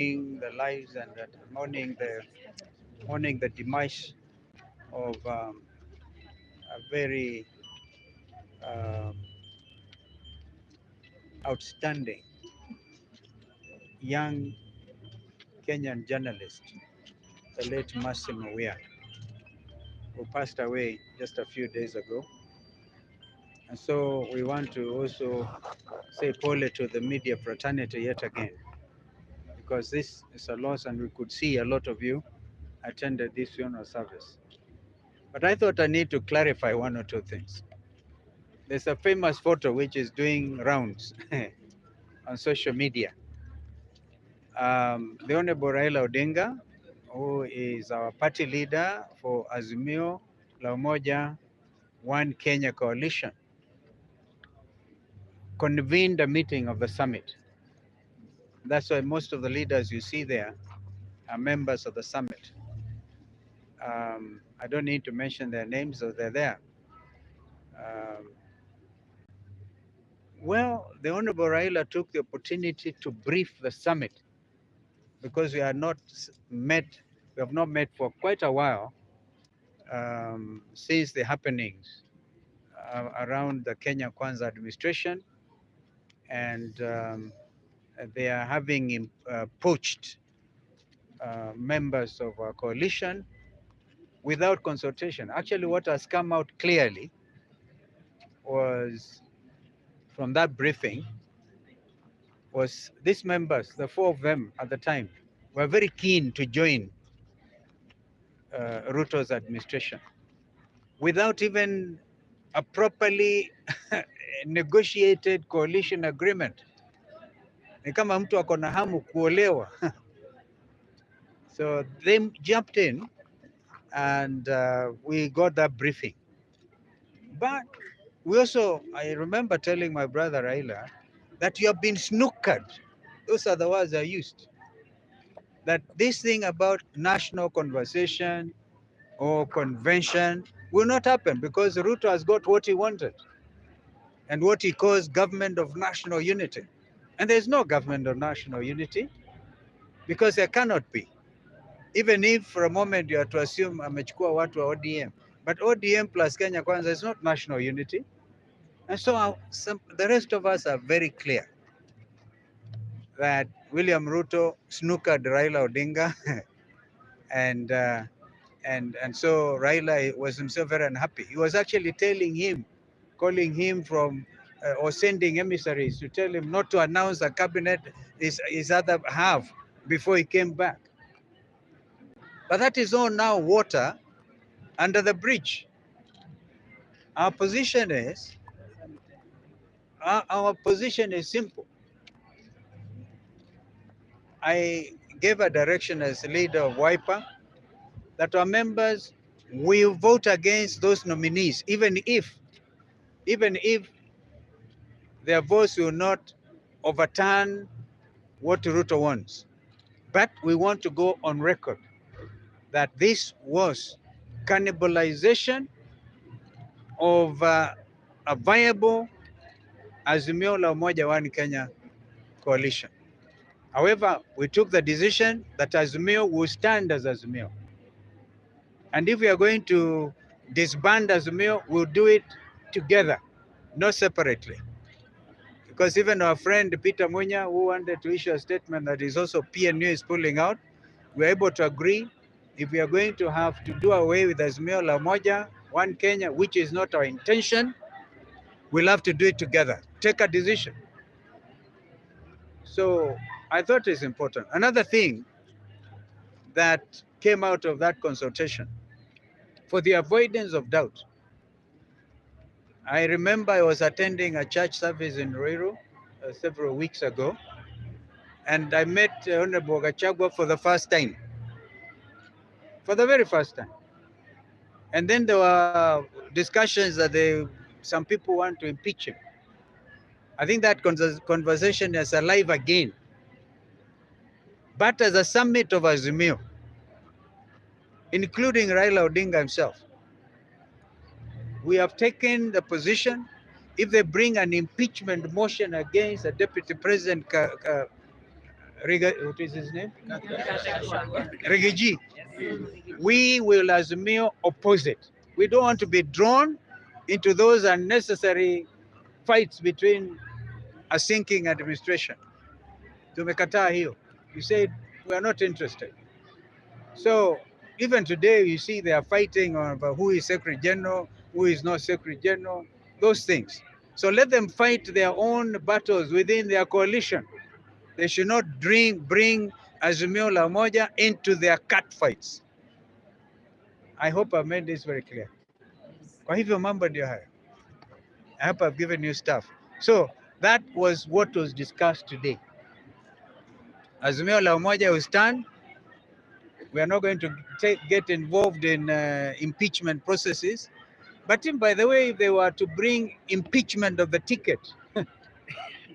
the lives and mourning the demise of a very um, outstanding young Kenyan journalist, the late Mawia, who passed away just a few days ago. And so we want to also say pole to the media fraternity yet again, because this is a loss, and we could see a lot of you attended this funeral service. But I thought I need to clarify one or two things. There's a famous photo which is doing rounds on social media. The Honorable Raila Odinga, who is our party leader for Azimio La Umoja One Kenya Coalition, convened a meeting of the summit. That's why most of the leaders you see there are members of the summit. I don't need to mention their names, so they're there. Um, well, the Honorable Raila took the opportunity to brief the summit because we are not met, we have not met for quite a while since the happenings around the Kenya Kwanza administration, and they are having poached members of our coalition without consultation. Actually, what has come out clearly was from that briefing was these members, the four of them at the time, were very keen to join Ruto's administration without even a properly negotiated coalition agreement. Ni kama mtu ako na hamu kuolewa. So they jumped in and we got that briefing. But we also, I remember telling my brother Raila that you have been snookered. Those are the words I used. That this thing about national conversation or convention will not happen because Ruto has got what he wanted and what he calls government of national unity. And there's no government of national unity because there cannot be. Even if for a moment you are to assume amechukua watu wa ODM. But ODM plus Kenya Kwanza is not national unity. And so the rest of us are very clear that William Ruto snookered Raila Odinga and so Raila was himself very unhappy. He was actually telling him, calling him from or sending emissaries to tell him not to announce a cabinet his other half before he came back. But that is all now water under the bridge. Our position is simple. I gave a direction as leader of Wiper that our members will vote against those nominees, even if their votes will not overturn what Ruto wants. But we want to go on record that this was cannibalization of a viable Azimio la Umoja One Kenya coalition. However, we took the decision that Azimio will stand as Azimio. And if we are going to disband Azimio, we'll do it together, not separately. Because even our friend Peter Munya, who wanted to issue a statement that is also PNU is pulling out, we're able to agree if we are going to have to do away with Azimio la Umoja, One Kenya, which is not our intention, we'll have to do it together. Take a decision. So I thought it's important. Another thing that came out of that consultation, for the avoidance of doubt, I remember I was attending a church service in Ruiru several weeks ago, and I met Honorable Gachagua for the first time, for the very first time. And then there were discussions that some people want to impeach him. I think that conversation is alive again. But as a summit of Azimio, including Raila Odinga himself, we have taken the position, if they bring an impeachment motion against a deputy president what is his name? Rigiji. We will Azimio oppose it. We don't want to be drawn into those unnecessary fights between a sinking administration. Tumekataa hiyo. You said we are not interested. So even today, you see they are fighting over who is Secretary General, who is not Secretary General, those things. So let them fight their own battles within their coalition. They should not bring Azimio la Umoja into their cat fights. I hope I've made this very clear. Kwa hivyo mambo ndio hayo. I hope I've given you stuff. So that was what was discussed today. Azimio la Umoja will stand. We are not going to get involved in impeachment processes. But by the way, if they were to bring impeachment of the ticket,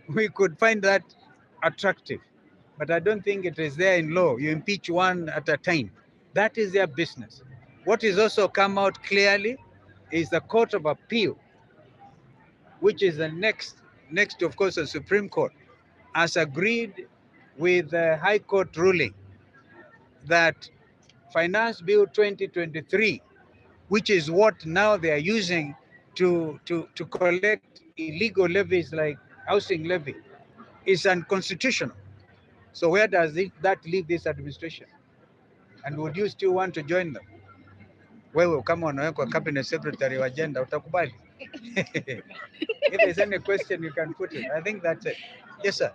we could find that attractive. But I don't think it is there in law. You impeach one at a time. That is their business. What is also come out clearly is the Court of Appeal, which is the next of course, the Supreme Court, has agreed with the High Court ruling that Finance Bill 2023, which is what now they are using to collect illegal levies like housing levy, is unconstitutional. So where does that leave this administration? And would you still want to join them? Wewe kama unawekwa cabinet secretary wa agenda utakubali? If there's any question you can put it. I think that's it. Yes, sir.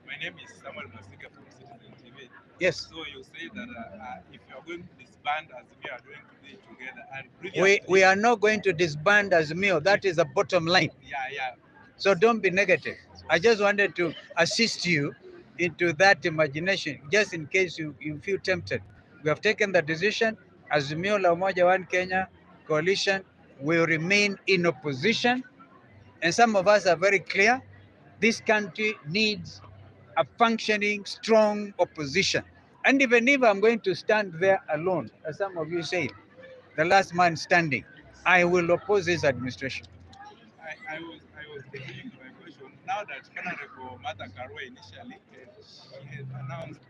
My name is Samuel Masika from Citizen TV. Yes. So you say that if you are going to disband Azimio, are going to be together. And we are not going to disband Azimio. That is the bottom line. Yeah. So don't be negative. I just wanted to assist you into that imagination, just in case you feel tempted. We have taken the decision. Azimio la Umoja One Kenya coalition will remain in opposition. And some of us are very clear. This country needs a functioning, strong opposition. And even if I'm going to stand there alone, as some of you say, the last man standing, I will oppose this administration. I was thinking to my question. Now that Honorable Martha Karua initially, she has announced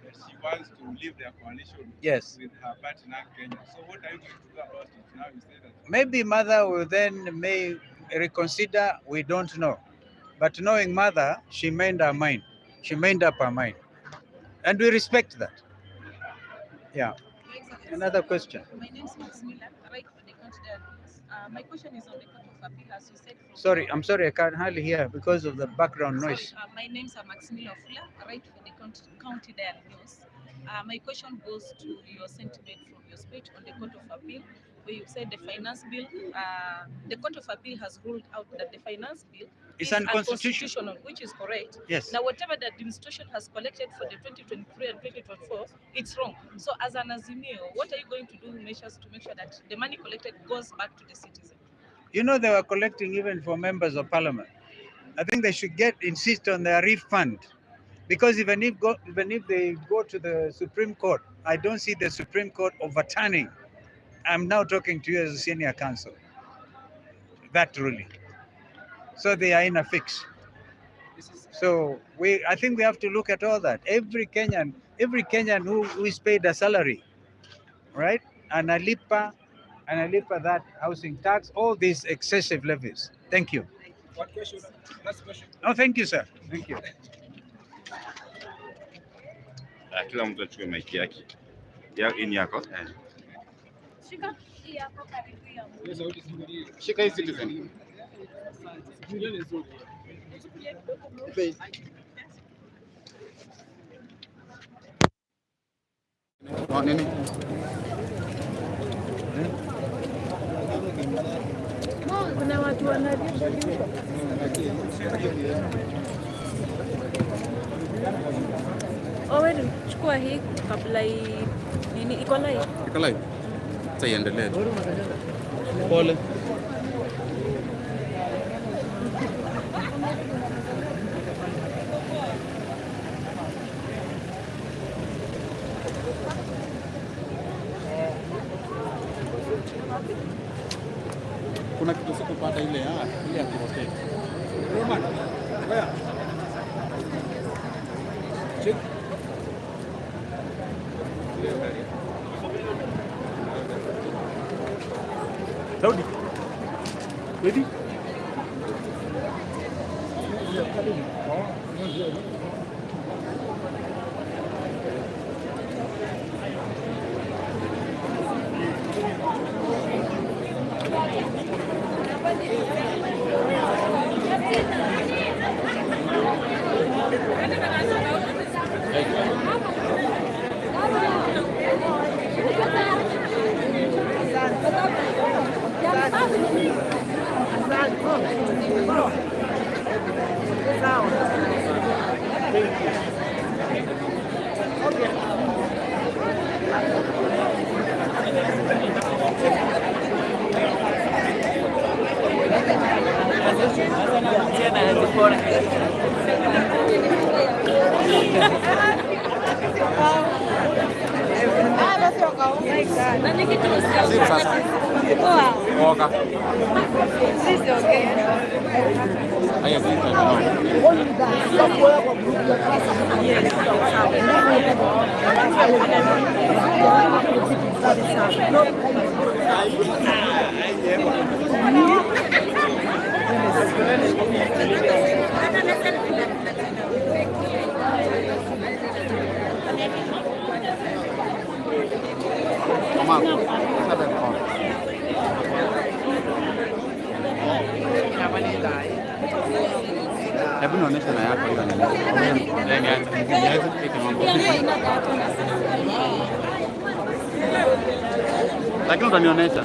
that she wants to leave their coalition with her partner Kenya. So what are you going to do about it now? You say that maybe Mother will may reconsider. We don't know. But knowing Mother, she made her mind. She made up her mind. And we respect that. Yeah. Another question. My name is Maximila, right for the country. My question is on the Court of Appeal, as you said. I'm sorry, I can't hardly hear because of the background noise. My name is Maximila Fula, right for the County Dial News. My question goes to your sentiment from your speech on the Court of Appeal, where you said the finance bill, the Court of Appeal has ruled out that the finance bill is unconstitutional, which is correct. Yes. Now, whatever the administration has collected for the 2023 and 2024, it's wrong. So, as an Azimio, what are you going to do measures to make sure that the money collected goes back to the citizen? You know, they were collecting even for members of parliament. I think they should insist on their refund, because even if they go to the Supreme Court, I don't see the Supreme Court overturning. I'm now talking to you as a senior counsel. That ruling. So they are in a fix. So I think we have to look at all that. Every Kenyan who is paid a salary, right? Analipa that housing tax, all these excessive levies. Thank you. what question? Last question. Oh, thank you, sir. Thank you. Kila mtu achukue maiki yake. Ini yako. Shika hii hapo karibu ya mtu. Shika hii Citizen. Nini? Kuna watu wanalipa. Wewe chukua hii kabla nini iko live? Iko live. Sasa iendelee. Pole. Kuna kitu sikupata ile ya kurotate. Roman, where? Check. Daudi. Ready? Hebu naonesha na yako hiyo nini? Lakini utanionyesha.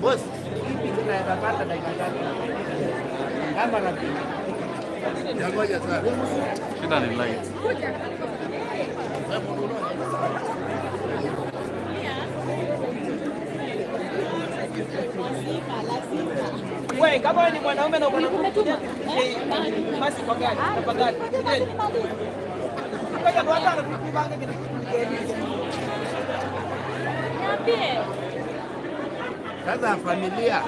Bos, hivi tunapata dakika ngapi? Kama ngapi? Ngoja sana. Shida ni light. Wewe kama ni mwanaume na unakuja basi kwa gari, tafadhali. Ngoja tuanze kupanga kitu. Niambie. Sasa familia.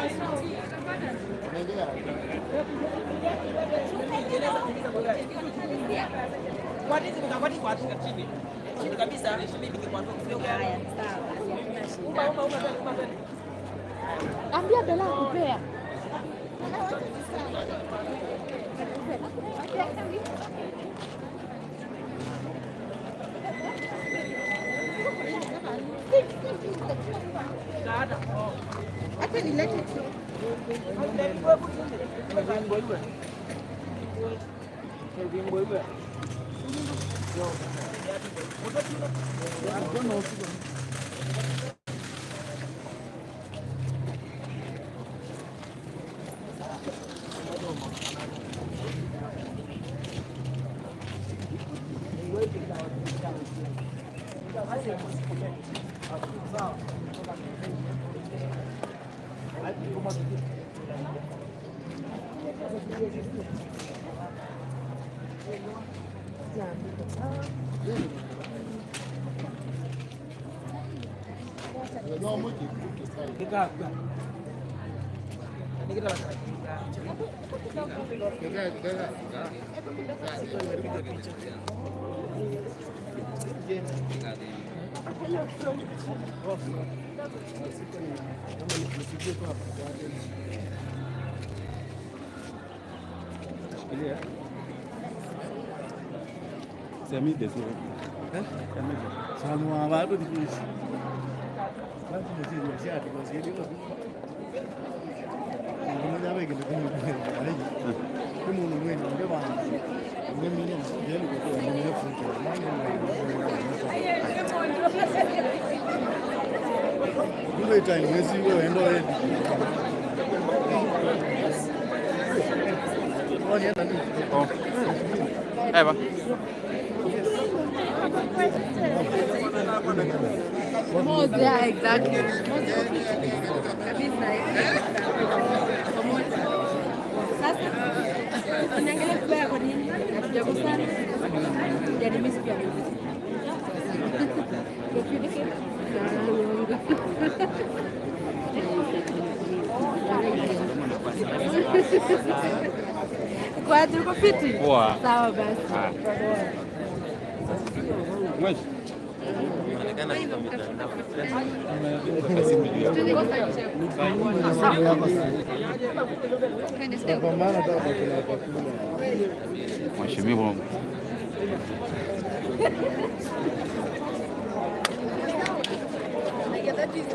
Kwa nini mtakapati kwa chini? Chini kabisa, mimi nikikwambia sio haya. Sawa. Ambia Bella kupea. Acha nilete tu. Semide sio. Samu abantu dikisi. Basi ndio shati kwa sababu ndio wewe ndio kama unamwenda ndio bana. Mimi ndio ndio kwa ndio fuko. Ndio time mwezi wewe ndio wewe. Oh. Eva. Moja, exactly. Kabisa. Sasa unaangalia kubaya kwa nini? Hatujakosana. Kwa tuko fiti? Poa. Sawa basi. Mweshi. Mheshimiwa. That is